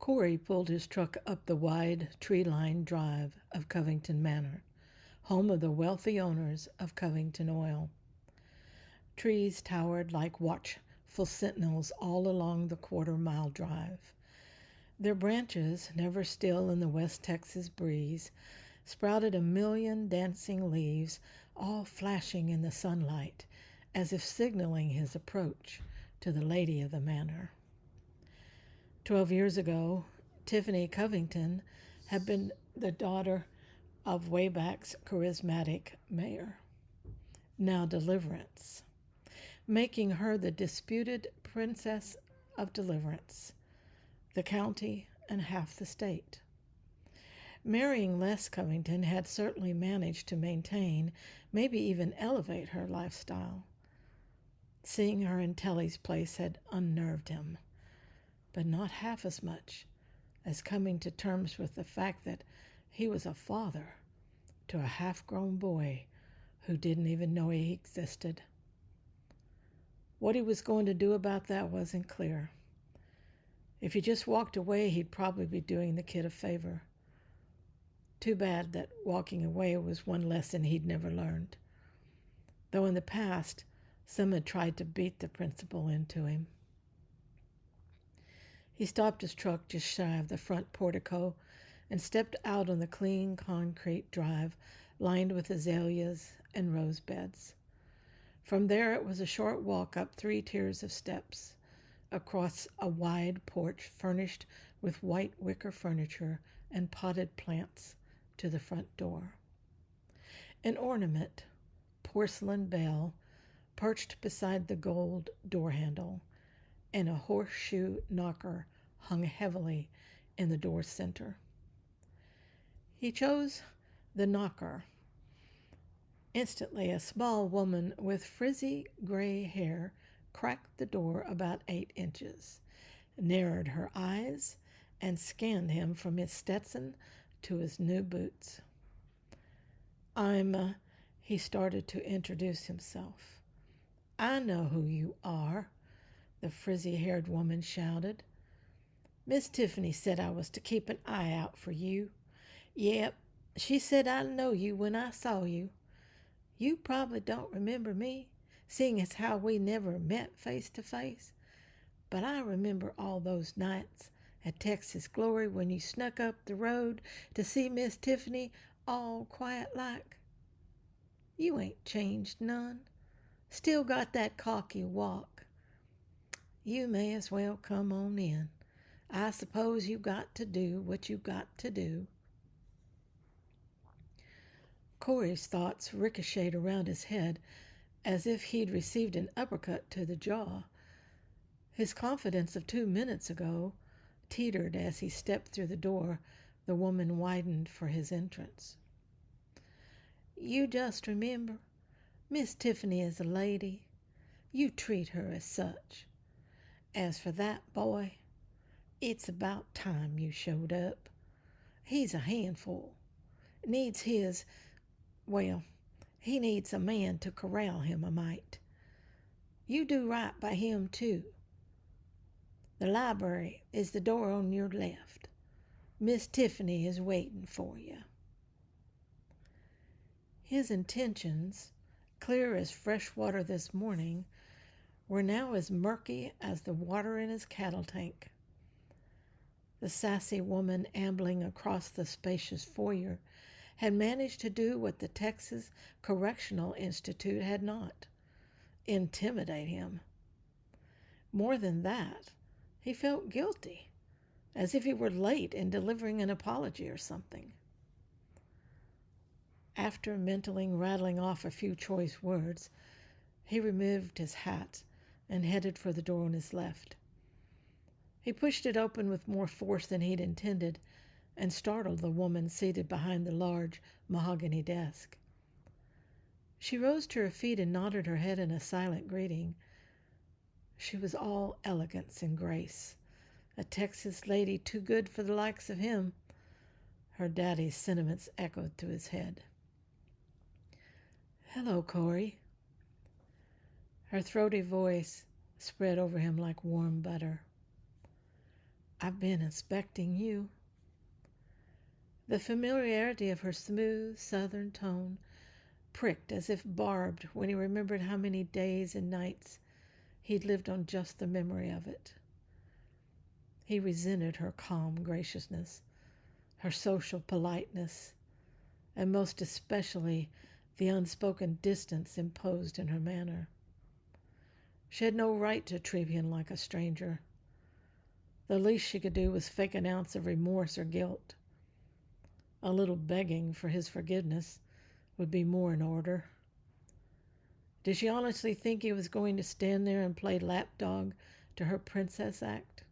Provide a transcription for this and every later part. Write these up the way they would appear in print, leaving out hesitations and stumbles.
Corey pulled his truck up the wide, tree-lined drive of Covington Manor, home of the wealthy owners of Covington Oil. Trees towered like watchful sentinels all along the quarter-mile drive. Their branches, never still in the West Texas breeze, sprouted a million dancing leaves, all flashing in the sunlight, as if signaling his approach to the lady of the manor. 12 years ago, Tiffany Covington had been the daughter of Wayback's charismatic mayor, now Deliverance, making her the disputed princess of Deliverance, the county and half the state. Marrying Les Covington had certainly managed to maintain, maybe even elevate her lifestyle. Seeing her in Telly's place had unnerved him, but not half as much as coming to terms with the fact that he was a father to a half-grown boy who didn't even know he existed. What he was going to do about that wasn't clear. If he just walked away, he'd probably be doing the kid a favor. Too bad that walking away was one lesson he'd never learned, though in the past some had tried to beat the principle into him. He stopped his truck just shy of the front portico and stepped out on the clean concrete drive lined with azaleas and rose beds. From there it was a short walk up 3 tiers of steps, across a wide porch furnished with white wicker furniture and potted plants to the front door. An ornament, porcelain bell, perched beside the gold door handle, and a horseshoe knocker hung heavily in the door center. He chose the knocker. Instantly, a small woman with frizzy gray hair cracked the door about 8 inches, narrowed her eyes, and scanned him from his Stetson to his new boots. He started to introduce himself. "I know who you are," the frizzy-haired woman shouted. "Miss Tiffany said I was to keep an eye out for you. Yep, she said I'd know you when I saw you. You probably don't remember me, seeing as how we never met face to face, but I remember all those nights at Texas Glory when you snuck up the road to see Miss Tiffany all quiet like. You ain't changed none. Still got that cocky walk. You may as well come on in. I suppose you got to do what you got to do." Corey's thoughts ricocheted around his head as if he'd received an uppercut to the jaw. His confidence of 2 minutes ago teetered as he stepped through the door the woman widened for his entrance. "You just remember, Miss Tiffany is a lady. You treat her as such. As for that boy, it's about time you showed up. He's a handful. He needs a man to corral him a mite. You do right by him, too. The library is the door on your left. Miss Tiffany is waiting for you." His intentions, clear as fresh water this morning, were now as murky as the water in his cattle tank. The sassy woman ambling across the spacious foyer had managed to do what the Texas Correctional Institute had not: intimidate him. More than that, he felt guilty, as if he were late in delivering an apology or something. After mentally rattling off a few choice words, he removed his hat and headed for the door on his left. He pushed it open with more force than he'd intended and startled the woman seated behind the large mahogany desk. She rose to her feet and nodded her head in a silent greeting. She was all elegance and grace, a Texas lady too good for the likes of him. Her daddy's sentiments echoed through his head. "Hello, Corey." Her throaty voice spread over him like warm butter. I've been inspecting you." The familiarity of her smooth southern tone pricked as if barbed when he remembered how many days and nights he'd lived on just the memory of it. He resented her calm graciousness, her social politeness, and most especially the unspoken distance imposed in her manner. She had no right to treat him like a stranger. The least she could do was fake an ounce of remorse or guilt. A little begging for his forgiveness would be more in order. Did she honestly think he was going to stand there and play lapdog to her princess act?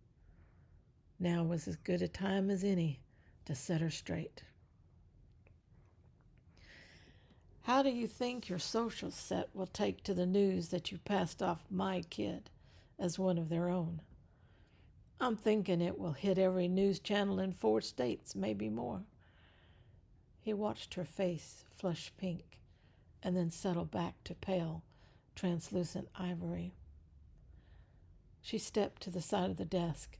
Now was as good a time as any to set her straight. "How do you think your social set will take to the news that you passed off my kid as one of their own?" "I'm thinking it will hit every news channel in 4 states, maybe more." He watched her face flush pink and then settle back to pale, translucent ivory. She stepped to the side of the desk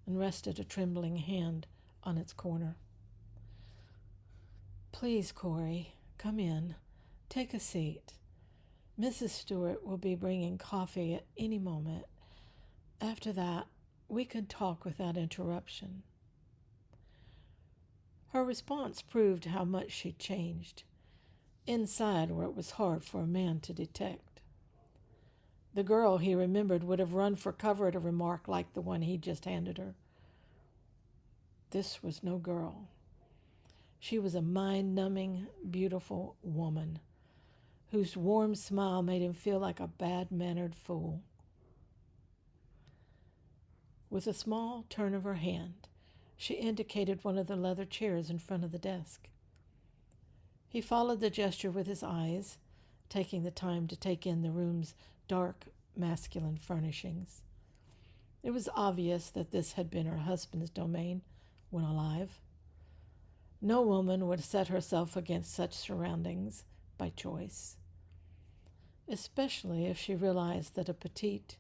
and rested a trembling hand on its corner. "Please, Corey, come in. Take a seat. Mrs. Stewart will be bringing coffee at any moment. After that, we can talk without interruption." Her response proved how much she'd changed, inside where it was hard for a man to detect. The girl, he remembered, would have run for cover at a remark like the one he'd just handed her. This was no girl. She was a mind-numbing, beautiful woman whose warm smile made him feel like a bad-mannered fool. With a small turn of her hand, she indicated one of the leather chairs in front of the desk. He followed the gesture with his eyes, taking the time to take in the room's dark, masculine furnishings. It was obvious that this had been her husband's domain when alive. No woman would set herself against such surroundings by choice, especially if she realized that a petite,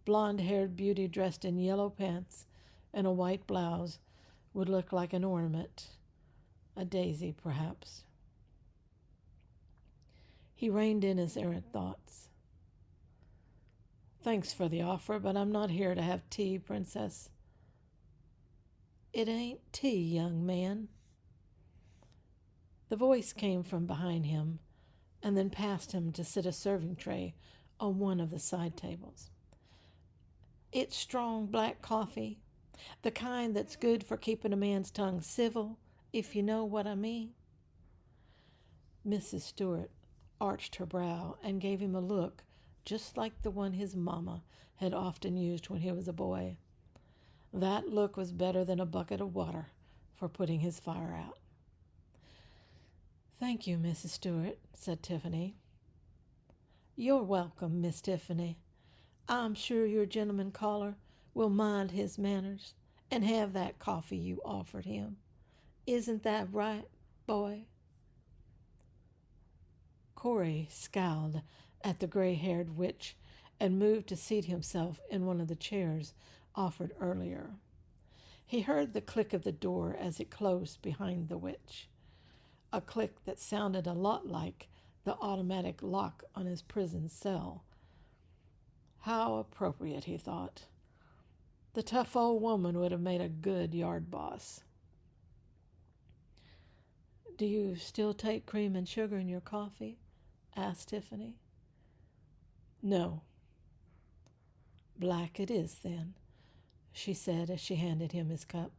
blonde-haired beauty dressed in yellow pants and a white blouse would look like an ornament, a daisy perhaps. He reined in his errant thoughts. "Thanks for the offer, but I'm not here to have tea, Princess." "It ain't tea, young man." The voice came from behind him and then past him to sit a serving tray on one of the side tables. "It's strong black coffee, the kind that's good for keeping a man's tongue civil, if you know what I mean." Mrs. Stewart arched her brow and gave him a look just like the one his mama had often used when he was a boy. That look was better than a bucket of water for putting his fire out. "Thank you, Mrs. Stewart," said Tiffany. "You're welcome, Miss Tiffany. I'm sure your gentleman caller will mind his manners and have that coffee you offered him. Isn't that right, boy?" Corey scowled at the gray-haired witch and moved to seat himself in one of the chairs offered earlier. He heard the click of the door as it closed behind the witch, a click that sounded a lot like the automatic lock on his prison cell. How appropriate, he thought. The tough old woman would have made a good yard boss. "Do you still take cream and sugar in your coffee?" asked Tiffany. "No." "Black it is, then," she said as she handed him his cup.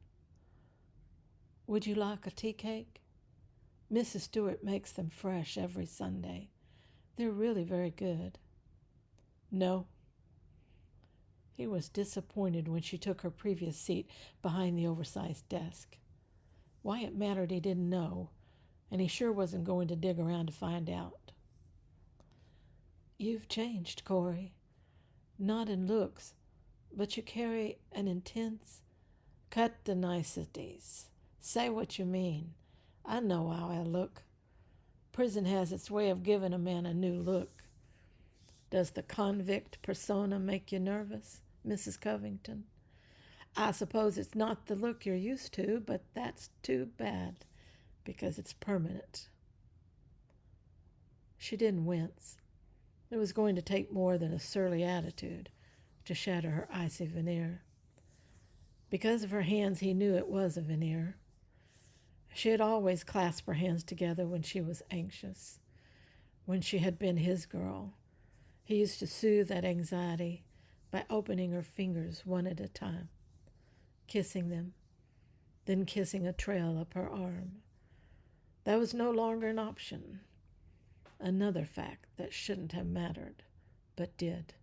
"Would you like a tea cake? Mrs. Stewart makes them fresh every Sunday. They're really very good." "No." He was disappointed when she took her previous seat behind the oversized desk. Why it mattered he didn't know, and he sure wasn't going to dig around to find out. "You've changed, Corey. Not in looks, but you carry an intense—" "Cut the niceties. Say what you mean. I know how I look. Prison has its way of giving a man a new look. Does the convict persona make you nervous, Mrs. Covington?" I suppose it's not the look you're used to, but that's too bad, because it's permanent. She didn't wince. It was going to take more than a surly attitude to shatter her icy veneer. Because of her hands, he knew it was a veneer. She had always clasped her hands together when she was anxious, when she had been his girl. He used to soothe that anxiety by opening her fingers one at a time, kissing them, then kissing a trail up her arm. That was no longer an option. Another fact that shouldn't have mattered, but did.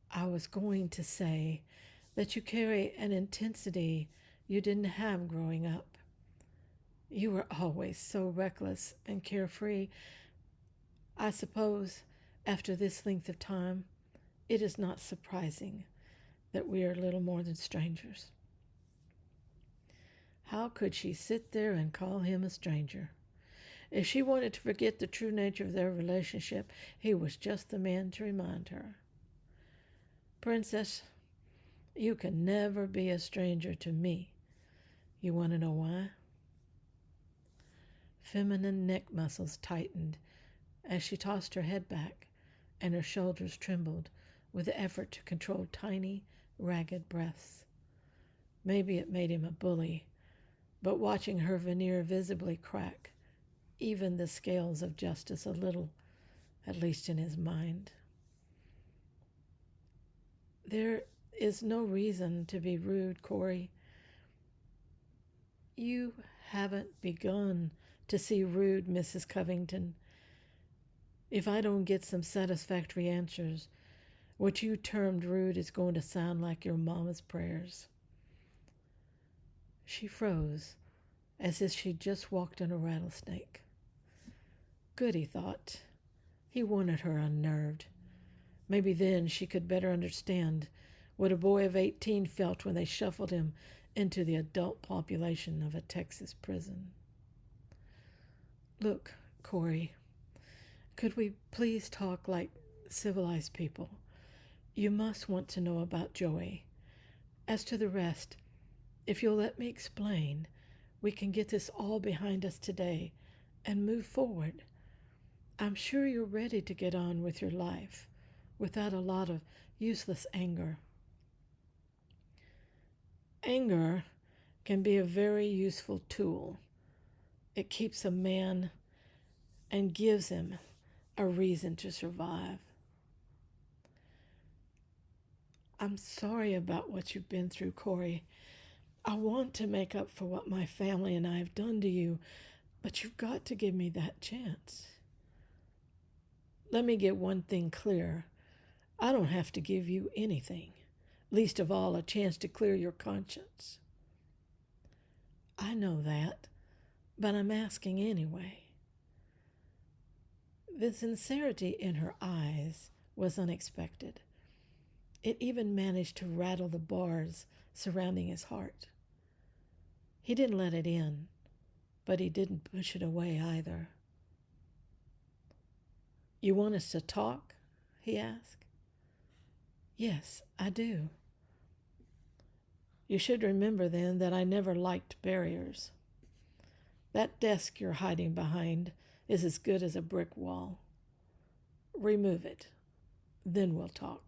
I was going to say that you carry an intensity you didn't have growing up. You were always so reckless and carefree. I suppose, after this length of time, it is not surprising that we are little more than strangers. How could she sit there and call him a stranger? If she wanted to forget the true nature of their relationship, he was just the man to remind her. Princess, you can never be a stranger to me. You want to know why? Feminine neck muscles tightened as she tossed her head back, and her shoulders trembled with the effort to control tiny, ragged breaths. Maybe it made him a bully, but watching her veneer visibly crack even the scales of justice a little, at least in his mind. There is no reason to be rude, Corey. You haven't begun to see rude, Mrs. Covington. If I don't get some satisfactory answers, what you termed rude is going to sound like your mama's prayers. She froze, as if she'd just walked on a rattlesnake. Good, he thought. He wanted her unnerved. Maybe then she could better understand what a boy of 18 felt when they shuffled him into the adult population of a Texas prison. Look, Corey, could we please talk like civilized people? You must want to know about Joey. As to the rest, if you'll let me explain, we can get this all behind us today and move forward. I'm sure you're ready to get on with your life without a lot of useless anger. Anger can be a very useful tool. It keeps a man and gives him a reason to survive. I'm sorry about what you've been through, Corey. I want to make up for what my family and I have done to you, but you've got to give me that chance. Let me get one thing clear. I don't have to give you anything, least of all a chance to clear your conscience. I know that, but I'm asking anyway. The sincerity in her eyes was unexpected. It even managed to rattle the bars surrounding his heart. He didn't let it in, but he didn't push it away either. You want us to talk? He asked. Yes, I do. You should remember then that I never liked barriers. That desk you're hiding behind is as good as a brick wall. Remove it, then we'll talk.